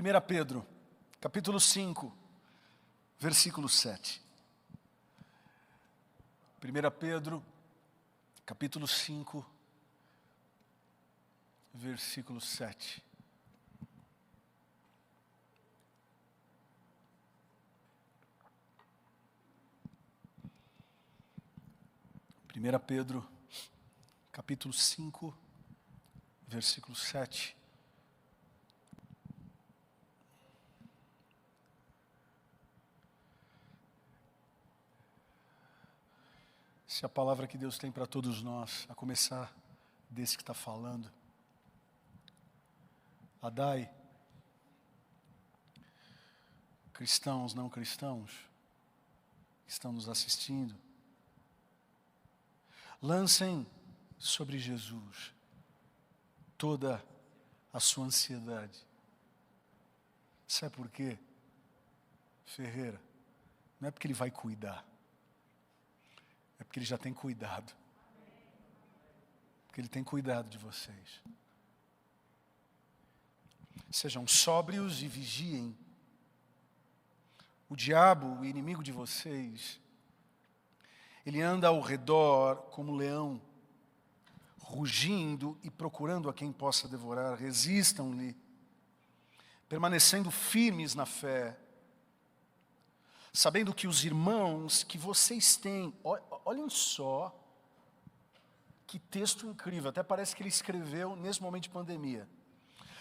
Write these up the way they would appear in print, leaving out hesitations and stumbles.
1 Pedro, capítulo 5, versículo 7. 1 Pedro, capítulo 5, versículo 7. Primeira Pedro, capítulo 5, versículo 7. Se a palavra que Deus tem para todos nós, a começar desse que está falando, Adai, cristãos, não cristãos, que estão nos assistindo, lancem sobre Jesus toda a sua ansiedade. Sabe por quê, Ferreira? Não é porque Ele vai cuidar. É porque Ele já tem cuidado. Porque Ele tem cuidado de vocês. Sejam sóbrios e vigiem. O diabo, o inimigo de vocês, ele anda ao redor como um leão, rugindo e procurando a quem possa devorar. Resistam-lhe, permanecendo firmes na fé, sabendo que os irmãos que vocês têm, olhem só, que texto incrível, até parece que ele escreveu nesse momento de pandemia.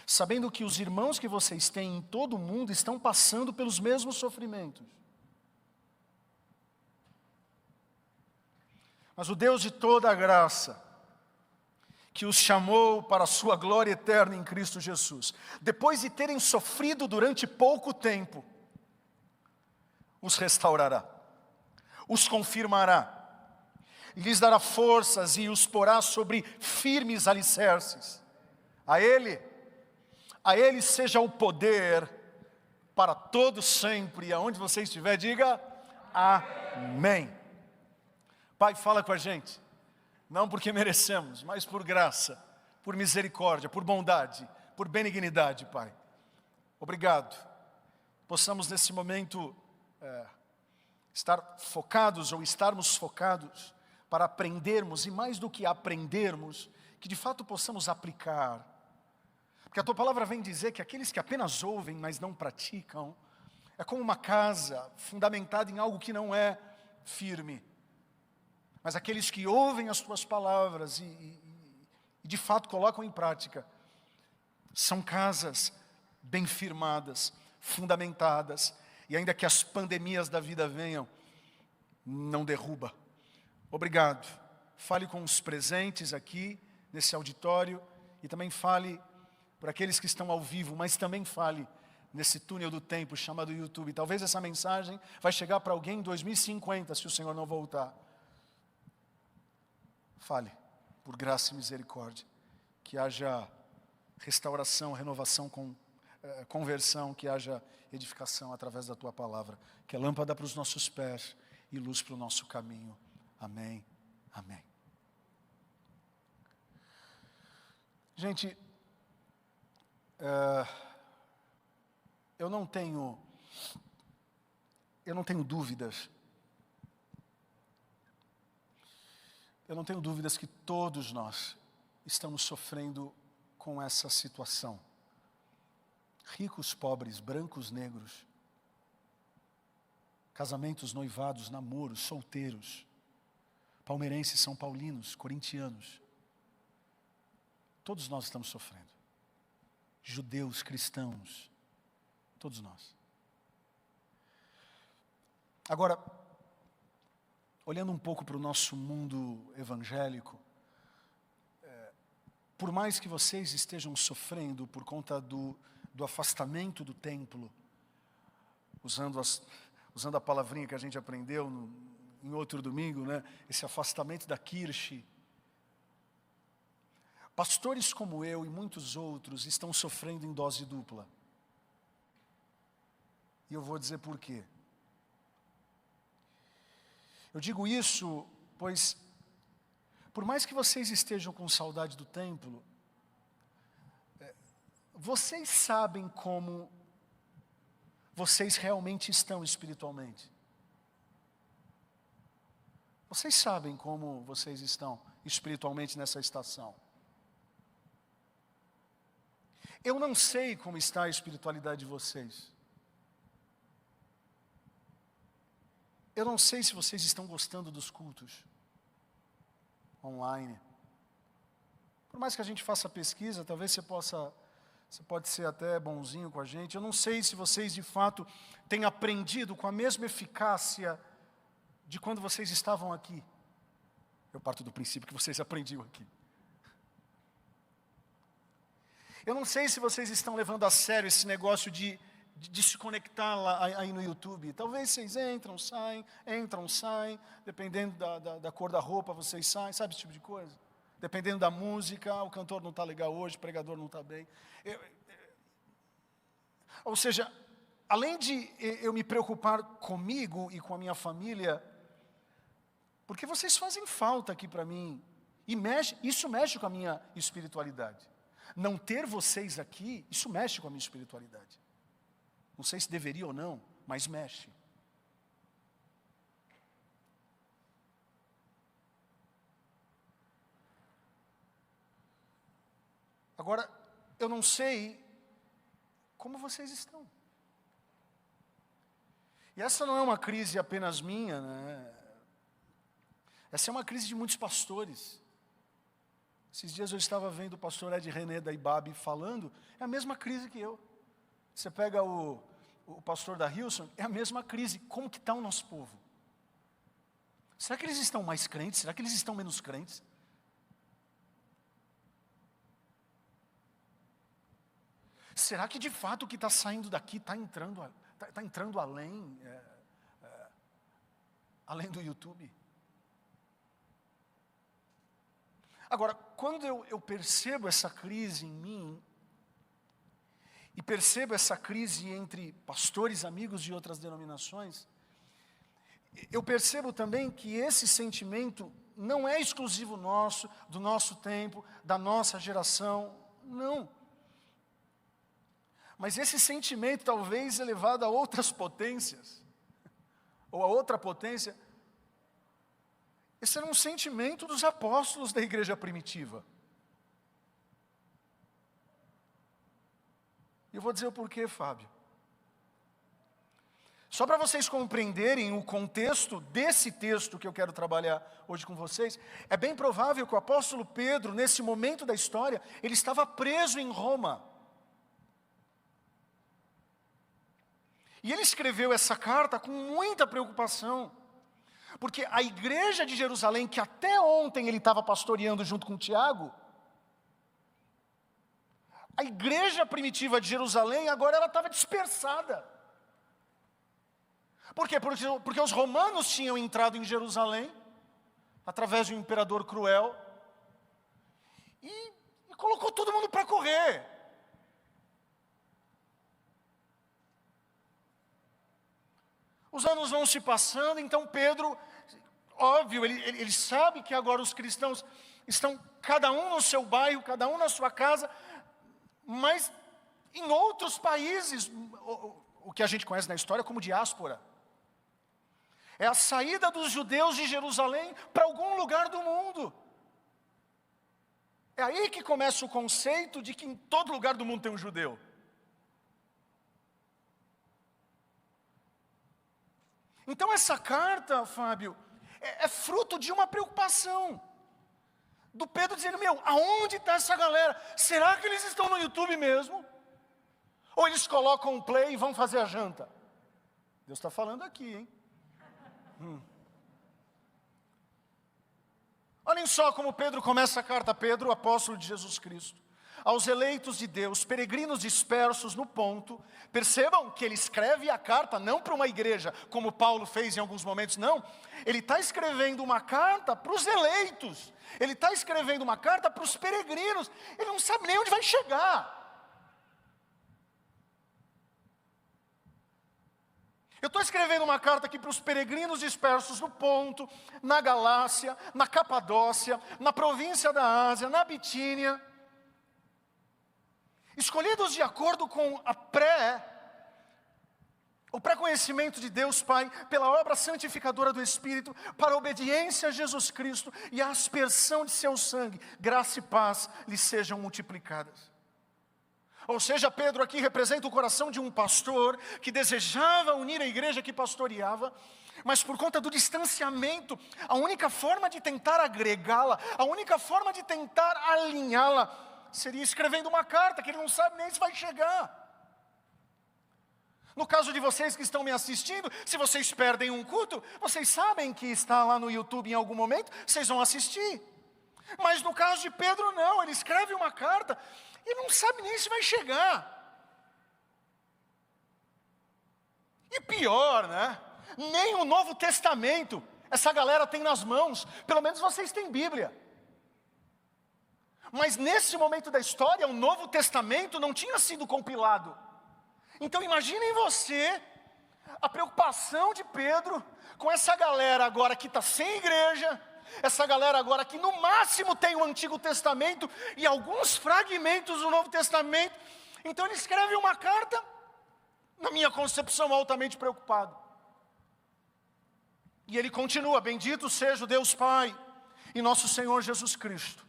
Sabendo que os irmãos que vocês têm em todo o mundo estão passando pelos mesmos sofrimentos. Mas o Deus de toda a graça, que os chamou para a sua glória eterna em Cristo Jesus, depois de terem sofrido durante pouco tempo, os restaurará, os confirmará, lhes dará forças e os porá sobre firmes alicerces. A Ele seja o poder para todo sempre, e aonde você estiver, diga amém. Pai, fala com a gente, não porque merecemos, mas por graça, por misericórdia, por bondade, por benignidade, Pai. Obrigado. Possamos nesse momento estar focados ou estarmos focados para aprendermos, e mais do que aprendermos, que de fato possamos aplicar. Porque a Tua palavra vem dizer que aqueles que apenas ouvem, mas não praticam, é como uma casa fundamentada em algo que não é firme. Mas aqueles que ouvem as Tuas palavras e de fato colocam em prática, são casas bem firmadas, fundamentadas, e ainda que as pandemias da vida venham, não derruba. Obrigado. Fale com os presentes aqui, nesse auditório, e também fale por aqueles que estão ao vivo, mas também fale nesse túnel do tempo chamado YouTube. Talvez essa mensagem vai chegar para alguém em 2050, se o Senhor não voltar. Fale, por graça e misericórdia, que haja restauração, renovação, conversão, que haja edificação através da Tua palavra, que é lâmpada para os nossos pés e luz para o nosso caminho. Amém, amém. Gente, eu não tenho dúvidas. Eu não tenho dúvidas que todos nós estamos sofrendo com essa situação. Ricos, pobres, brancos, negros, casamentos, noivados, namoros, solteiros, palmeirenses, são paulinos, corintianos. Todos nós estamos sofrendo. Judeus, cristãos, todos nós. Agora, olhando um pouco para o nosso mundo evangélico, por mais que vocês estejam sofrendo por conta do afastamento do templo, usando a palavrinha que a gente aprendeu em outro domingo, né? Esse afastamento da kirche, pastores como eu e muitos outros estão sofrendo em dose dupla. E eu vou dizer por quê. Eu digo isso, pois, por mais que vocês estejam com saudade do templo, vocês sabem como vocês realmente estão espiritualmente? Vocês sabem como vocês estão espiritualmente nessa estação? Eu não sei como está a espiritualidade de vocês. Eu não sei se vocês estão gostando dos cultos online. Por mais que a gente faça pesquisa, talvez você pode ser até bonzinho com a gente. Eu não sei se vocês de fato têm aprendido com a mesma eficácia de quando vocês estavam aqui. Eu parto do princípio que vocês aprendiam aqui. Eu não sei se vocês estão levando a sério esse negócio de se conectar lá, aí no YouTube. Talvez vocês entram, saem, dependendo da cor da roupa, vocês saem, sabe esse tipo de coisa? Dependendo da música, o cantor não está legal hoje, o pregador não está bem. Ou seja, além de eu me preocupar comigo e com a minha família, porque vocês fazem falta aqui para mim, e isso mexe com a minha espiritualidade. Não ter vocês aqui, isso mexe com a minha espiritualidade. Não sei se deveria ou não, mas mexe. Agora, eu não sei como vocês estão. E essa não é uma crise apenas minha, né? Essa é uma crise de muitos pastores. Esses dias eu estava vendo o pastor Ed René da IBAB falando, é a mesma crise que eu. Você pega o pastor da Hilson, é a mesma crise. Como que está o nosso povo? Será que eles estão mais crentes? Será que eles estão menos crentes? Será que de fato o que está saindo daqui está entrando além do YouTube? Agora, quando eu percebo essa crise em mim, e percebo essa crise entre pastores, amigos de outras denominações, eu percebo também que esse sentimento não é exclusivo nosso, do nosso tempo, da nossa geração, não. Mas esse sentimento talvez elevado a outras potências, ou a outra potência, esse era um sentimento dos apóstolos da igreja primitiva. E eu vou dizer o porquê, Fábio. Só para vocês compreenderem o contexto desse texto que eu quero trabalhar hoje com vocês, é bem provável que o apóstolo Pedro, nesse momento da história, ele estava preso em Roma. E ele escreveu essa carta com muita preocupação. Porque a igreja de Jerusalém, que até ontem ele estava pastoreando junto com Tiago, a igreja primitiva de Jerusalém, agora ela estava dispersada. Por quê? Porque os romanos tinham entrado em Jerusalém, através de um imperador cruel, e colocou todo mundo para correr. Os anos vão se passando, então Pedro, óbvio, ele sabe que agora os cristãos estão cada um no seu bairro, cada um na sua casa, mas em outros países, o que a gente conhece na história como diáspora. É a saída dos judeus de Jerusalém para algum lugar do mundo. É aí que começa o conceito de que em todo lugar do mundo tem um judeu. Então essa carta, Fábio, é fruto de uma preocupação. Do Pedro dizendo, aonde está essa galera? Será que eles estão no YouTube mesmo? Ou eles colocam um play e vão fazer a janta? Deus está falando aqui, hein? Olhem só como Pedro começa a carta. Pedro, apóstolo de Jesus Cristo, aos eleitos de Deus, peregrinos dispersos no Ponto. Percebam que ele escreve a carta não para uma igreja, como Paulo fez em alguns momentos, não. Ele está escrevendo uma carta para os eleitos. Ele está escrevendo uma carta para os peregrinos. Ele não sabe nem onde vai chegar. Eu estou escrevendo uma carta aqui para os peregrinos dispersos no Ponto, na Galácia, na Capadócia, na província da Ásia, na Bitínia, escolhidos de acordo com a conhecimento de Deus Pai, pela obra santificadora do Espírito, para a obediência a Jesus Cristo e a aspersão de seu sangue, graça e paz lhes sejam multiplicadas. Ou seja, Pedro aqui representa o coração de um pastor que desejava unir a igreja que pastoreava, mas por conta do distanciamento, a única forma de tentar agregá-la, a única forma de tentar alinhá-la, seria escrevendo uma carta que ele não sabe nem se vai chegar. No caso de vocês que estão me assistindo, se vocês perdem um culto, vocês sabem que está lá no YouTube em algum momento, vocês vão assistir. Mas no caso de Pedro não, ele escreve uma carta e não sabe nem se vai chegar. E pior, né? Nem o Novo Testamento essa galera tem nas mãos, pelo menos vocês têm Bíblia. Mas nesse momento da história, o Novo Testamento não tinha sido compilado. Então imaginem você, a preocupação de Pedro com essa galera agora que está sem igreja, essa galera agora que no máximo tem o Antigo Testamento e alguns fragmentos do Novo Testamento. Então ele escreve uma carta, na minha concepção, altamente preocupado. E ele continua: bendito seja o Deus Pai e nosso Senhor Jesus Cristo.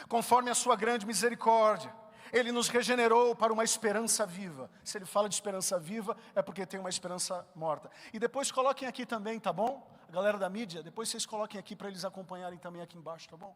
Conforme a sua grande misericórdia, Ele nos regenerou para uma esperança viva. Se ele fala de esperança viva, é porque tem uma esperança morta. E depois coloquem aqui também, tá bom? A galera da mídia, depois vocês coloquem aqui para eles acompanharem também aqui embaixo, tá bom?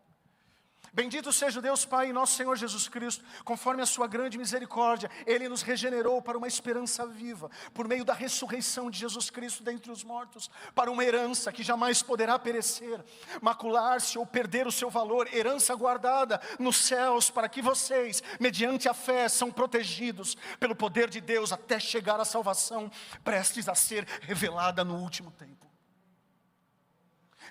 Bendito seja o Deus Pai e nosso Senhor Jesus Cristo, conforme a sua grande misericórdia, Ele nos regenerou para uma esperança viva, por meio da ressurreição de Jesus Cristo dentre os mortos, para uma herança que jamais poderá perecer, macular-se ou perder o seu valor, herança guardada nos céus, para que vocês, mediante a fé, são protegidos pelo poder de Deus, até chegar à salvação, prestes a ser revelada no último tempo.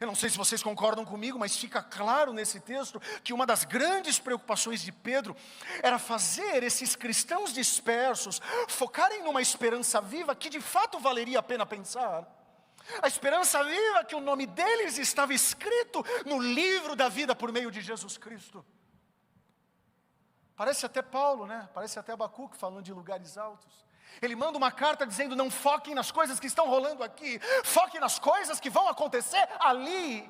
Eu não sei se vocês concordam comigo, mas fica claro nesse texto que uma das grandes preocupações de Pedro era fazer esses cristãos dispersos focarem numa esperança viva que de fato valeria a pena pensar. A esperança viva que o nome deles estava escrito no livro da vida por meio de Jesus Cristo. Parece até Paulo, né? Parece até Abacuque falando de lugares altos. Ele manda uma carta dizendo: não foquem nas coisas que estão rolando aqui, foquem nas coisas que vão acontecer ali.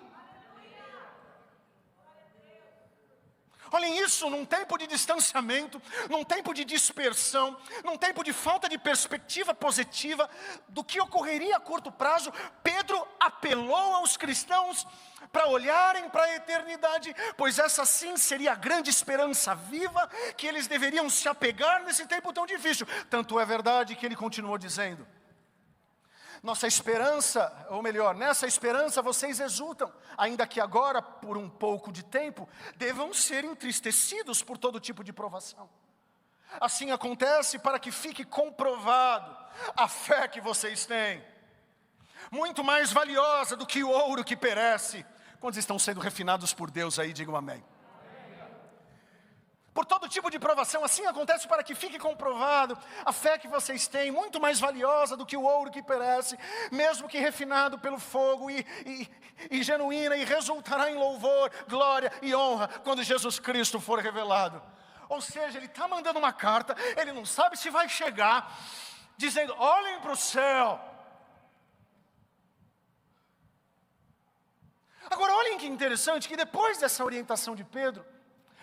Olhem isso, num tempo de distanciamento, num tempo de dispersão, num tempo de falta de perspectiva positiva do que ocorreria a curto prazo, Pedro apelou aos cristãos para olharem para a eternidade, pois essa sim seria a grande esperança viva que eles deveriam se apegar nesse tempo tão difícil. Tanto é verdade que ele continuou dizendo: nossa esperança, ou melhor, nessa esperança vocês exultam, ainda que agora, por um pouco de tempo, devam ser entristecidos por todo tipo de provação. Assim acontece para que fique comprovado a fé que vocês têm, muito mais valiosa do que o ouro que perece. Quantos estão sendo refinados por Deus aí, digam amém. Por todo tipo de provação, assim acontece para que fique comprovado a fé que vocês têm, muito mais valiosa do que o ouro que perece, mesmo que refinado pelo fogo e genuína, e resultará em louvor, glória e honra quando Jesus Cristo for revelado. Ou seja, ele está mandando uma carta, ele não sabe se vai chegar, dizendo: olhem para o céu. Agora olhem que interessante, que depois dessa orientação de Pedro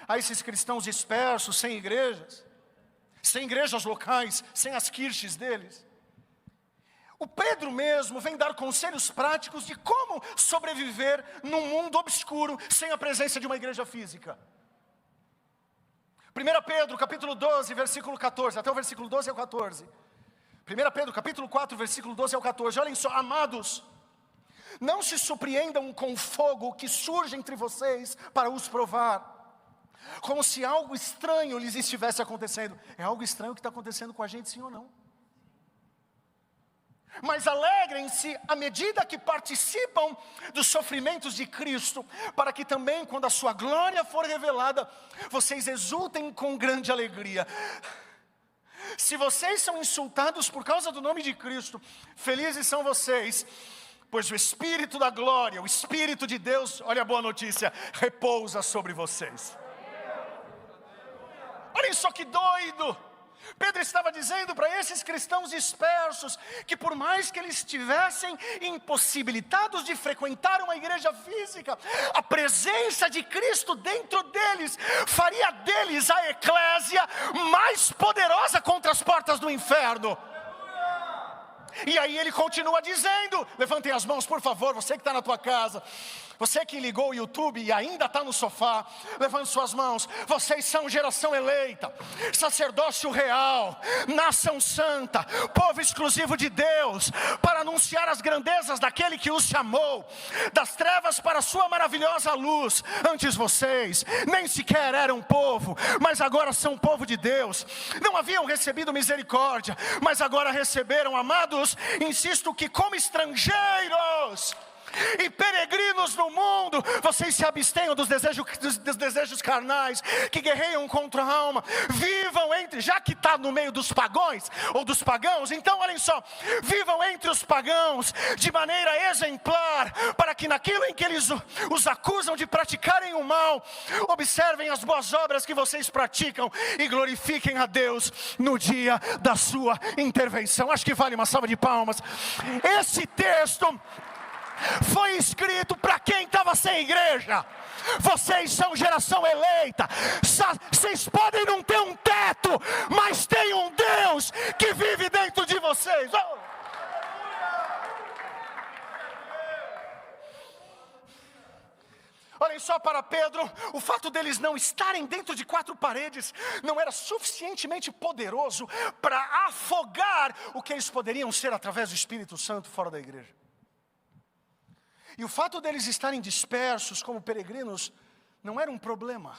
a esses cristãos dispersos, sem igrejas locais, sem as kirches deles, o Pedro mesmo vem dar conselhos práticos de como sobreviver num mundo obscuro, sem a presença de uma igreja física. 1 Pedro capítulo 12, versículo 14, até o versículo 12 ao 14. 1 Pedro capítulo 4, versículo 12 ao 14, olhem só: amados, não se surpreendam com o fogo que surge entre vocês para os provar, como se algo estranho lhes estivesse acontecendo. É algo estranho que está acontecendo com a gente, sim ou não? Mas alegrem-se à medida que participam dos sofrimentos de Cristo, para que também, quando a sua glória for revelada, vocês exultem com grande alegria. Se vocês são insultados por causa do nome de Cristo, felizes são vocês, pois o Espírito da glória, o Espírito de Deus, olha a boa notícia, repousa sobre vocês. Olhem só que doido! Pedro estava dizendo para esses cristãos dispersos, que por mais que eles estivessem impossibilitados de frequentar uma igreja física, a presença de Cristo dentro deles, faria deles a eclésia mais poderosa contra as portas do inferno. E aí ele continua dizendo, levantem as mãos por favor, você que está na tua casa, você que ligou o YouTube e ainda está no sofá, levante suas mãos. Vocês são geração eleita, sacerdócio real, nação santa, povo exclusivo de Deus, para anunciar as grandezas daquele que os chamou, das trevas para a sua maravilhosa luz. Antes vocês nem sequer eram povo, mas agora são povo de Deus. Não haviam recebido misericórdia, mas agora receberam. Amados, insisto que como estrangeiros e peregrinos no mundo, vocês se abstenham dos desejos carnais que guerreiam contra a alma. Vivam entre, já que está no meio dos pagãos ou dos pagãos, então olhem só, vivam entre os pagãos de maneira exemplar, para que naquilo em que eles os acusam de praticarem o mal, observem as boas obras que vocês praticam e glorifiquem a Deus no dia da sua intervenção. Acho que vale uma salva de palmas. Esse texto foi escrito para quem estava sem igreja. Vocês são geração eleita. Vocês podem não ter um teto, mas tem um Deus que vive dentro de vocês. Olhem só, para Pedro, o fato deles não estarem dentro de quatro paredes não era suficientemente poderoso para afogar o que eles poderiam ser através do Espírito Santo fora da igreja. E o fato deles estarem dispersos como peregrinos não era um problema.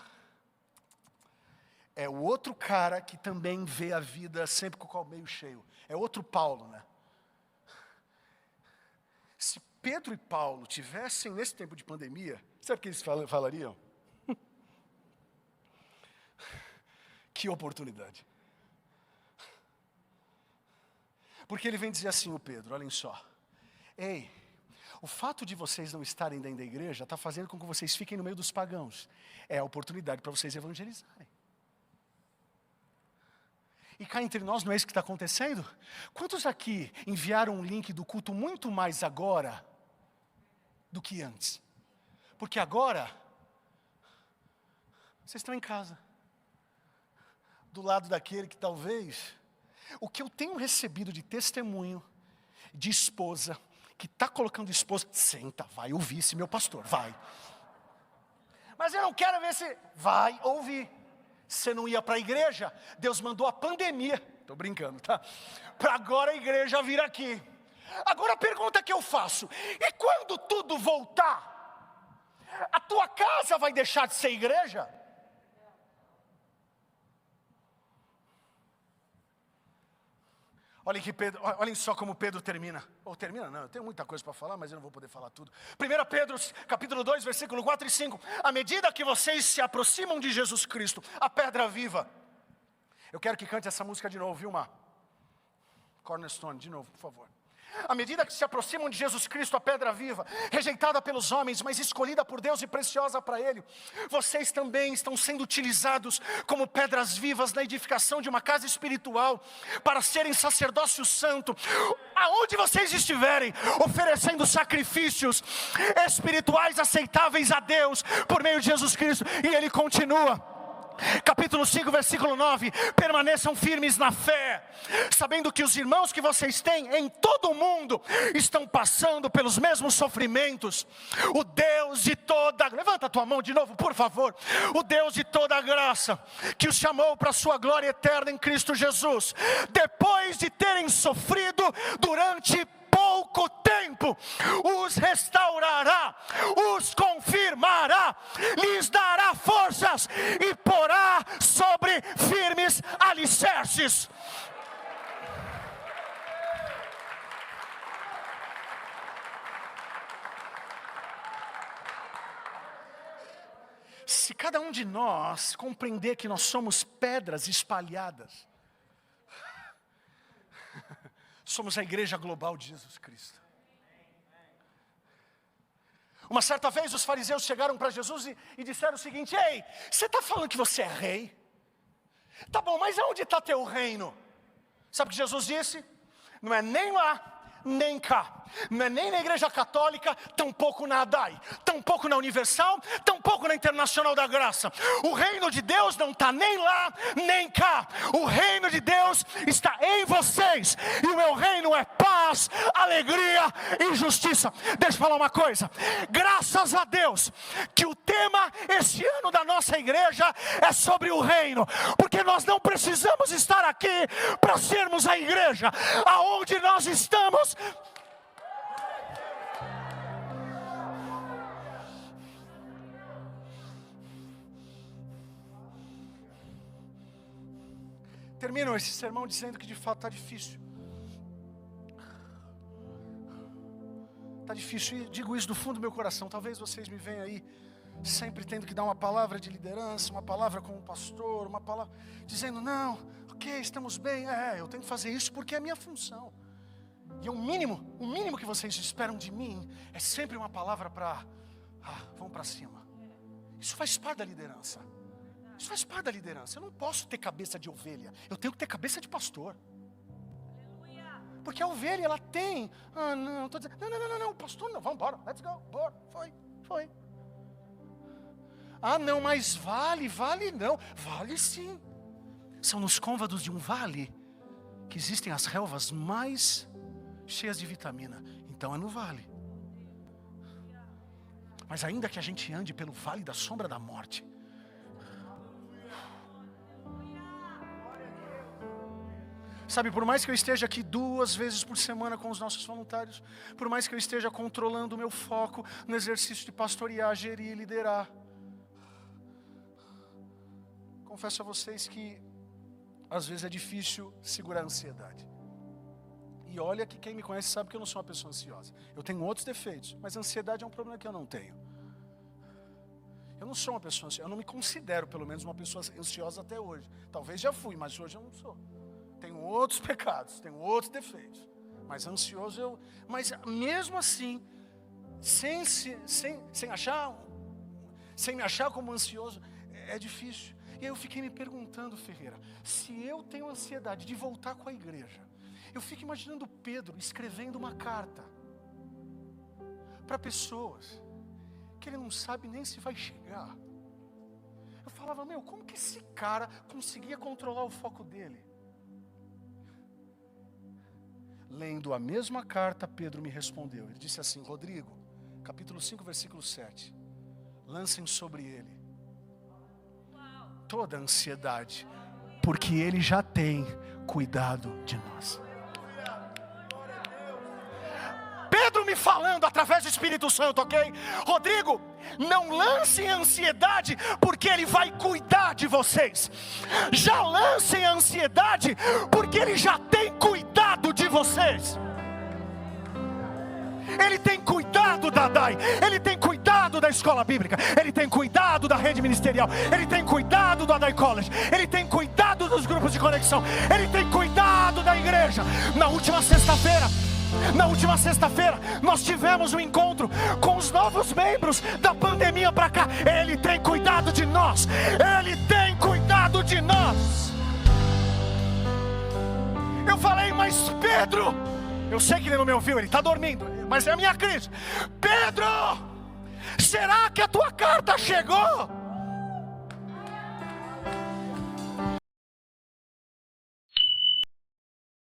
É o outro cara que também vê a vida sempre com o copo meio cheio. É outro Paulo, né? Se Pedro e Paulo tivessem nesse tempo de pandemia, sabe o que eles falariam? Que oportunidade. Porque ele vem dizer assim, o Pedro, olhem só. Ei, o fato de vocês não estarem dentro da igreja está fazendo com que vocês fiquem no meio dos pagãos. É a oportunidade para vocês evangelizarem. E cá entre nós, não é isso que está acontecendo? Quantos aqui enviaram um link do culto muito mais agora do que antes? Porque agora, vocês estão em casa, do lado daquele que talvez, o que eu tenho recebido de testemunho, de esposa, que está colocando esposa, senta, vai ouvir esse meu pastor, vai. Mas eu não quero ver se vai ouvir. Você não ia para a igreja, Deus mandou a pandemia, estou brincando, tá? Para agora a igreja vir aqui. Agora a pergunta que eu faço, e quando tudo voltar, a tua casa vai deixar de ser igreja? Olhem só como Pedro termina. Ou termina não, eu tenho muita coisa para falar, mas eu não vou poder falar tudo. 1 Pedro, capítulo 2, versículo 4 e 5. À medida que vocês se aproximam de Jesus Cristo, a pedra viva. Eu quero que cante essa música de novo, viu, Mar? Cornerstone, de novo, por favor. À medida que se aproximam de Jesus Cristo, a pedra viva, rejeitada pelos homens, mas escolhida por Deus e preciosa para Ele, vocês também estão sendo utilizados como pedras vivas na edificação de uma casa espiritual, para serem sacerdócio santo, aonde vocês estiverem, oferecendo sacrifícios espirituais aceitáveis a Deus, por meio de Jesus Cristo. E Ele continua. Capítulo 5, versículo 9, permaneçam firmes na fé, sabendo que os irmãos que vocês têm em todo o mundo estão passando pelos mesmos sofrimentos. O Deus de toda, levanta a tua mão de novo por favor, o Deus de toda a graça, que os chamou para a sua glória eterna em Cristo Jesus, depois de terem sofrido durante pouco tempo, os restaurará, os confirmará, lhes dará forças e porá sobre firmes alicerces. Se cada um de nós compreender que nós somos pedras espalhadas, somos a igreja global de Jesus Cristo. Uma certa vez os fariseus chegaram para Jesus e disseram o seguinte: ei, você está falando que você é rei? Tá bom, mas aonde está teu reino? Sabe o que Jesus disse? Não é nem lá, nem cá. Não é nem na Igreja Católica, tampouco na ADAI, tampouco na Universal, tampouco na Internacional da Graça. O reino de Deus não está nem lá, nem cá. O reino de Deus está em vocês. E o meu reino é paz, alegria e justiça. Deixa eu falar uma coisa. Graças a Deus que o tema esse ano da nossa igreja é sobre o reino. Porque nós não precisamos estar aqui para sermos a igreja. Aonde nós estamos... Termino esse sermão dizendo que de fato está difícil. Está difícil, e digo isso do fundo do meu coração. Talvez vocês me venham aí sempre tendo que dar uma palavra de liderança, uma palavra como pastor, uma palavra dizendo, não, ok, estamos bem. Eu tenho que fazer isso porque é a minha função. E o mínimo que vocês esperam de mim é sempre uma palavra para, vamos para cima. Isso faz parte da liderança. Isso faz parte da liderança. Eu não posso ter cabeça de ovelha. Eu tenho que ter cabeça de pastor. Porque a ovelha, ela tem... não, estou dizendo... Não, pastor não, vamos embora. Let's go, bora, foi. Não, mas vale não. Vale sim. São nos côvados de um vale que existem as relvas mais cheias de vitamina. Então é no vale. Mas ainda que a gente ande pelo vale da sombra da morte, sabe, por mais que eu esteja aqui 2 vezes por semana com os nossos voluntários, por mais que eu esteja controlando o meu foco no exercício de pastorear, gerir e liderar, confesso a vocês que às vezes é difícil segurar a ansiedade. E olha que quem me conhece sabe que eu não sou uma pessoa ansiosa. Eu tenho outros defeitos, mas a ansiedade é um problema que eu não tenho. Eu não sou uma pessoa ansiosa, eu não me considero pelo menos uma pessoa ansiosa até hoje. Talvez já fui, mas hoje eu não sou. Tenho outros pecados, tenho outros defeitos. Mas ansioso mas mesmo assim, sem me achar como ansioso, é difícil. E aí eu fiquei me perguntando, Ferreira, se eu tenho ansiedade de voltar com a igreja, eu fico imaginando Pedro escrevendo uma carta para pessoas que ele não sabe nem se vai chegar. Eu falava, como que esse cara conseguia controlar o foco dele? Lendo a mesma carta, Pedro me respondeu. Ele disse assim, Rodrigo, capítulo 5, versículo 7. Lancem sobre ele toda a ansiedade, porque ele já tem cuidado de nós. Pedro me falando através do Espírito Santo, ok? Rodrigo, não lancem ansiedade, porque ele vai cuidar de vocês. Já lancem a ansiedade, porque ele já tem cuidado de vocês. Ele tem cuidado da DAI, ele tem cuidado da escola bíblica, ele tem cuidado da rede ministerial, ele tem cuidado do ADAI College, ele tem cuidado dos grupos de conexão, ele tem cuidado da igreja. Na última sexta-feira, nós tivemos um encontro com os novos membros da pandemia para cá. Ele tem cuidado de nós, ele tem cuidado de nós. Eu falei, mas Pedro, eu sei que ele não me ouviu, ele está dormindo, mas é a minha crise. Pedro, será que a tua carta chegou?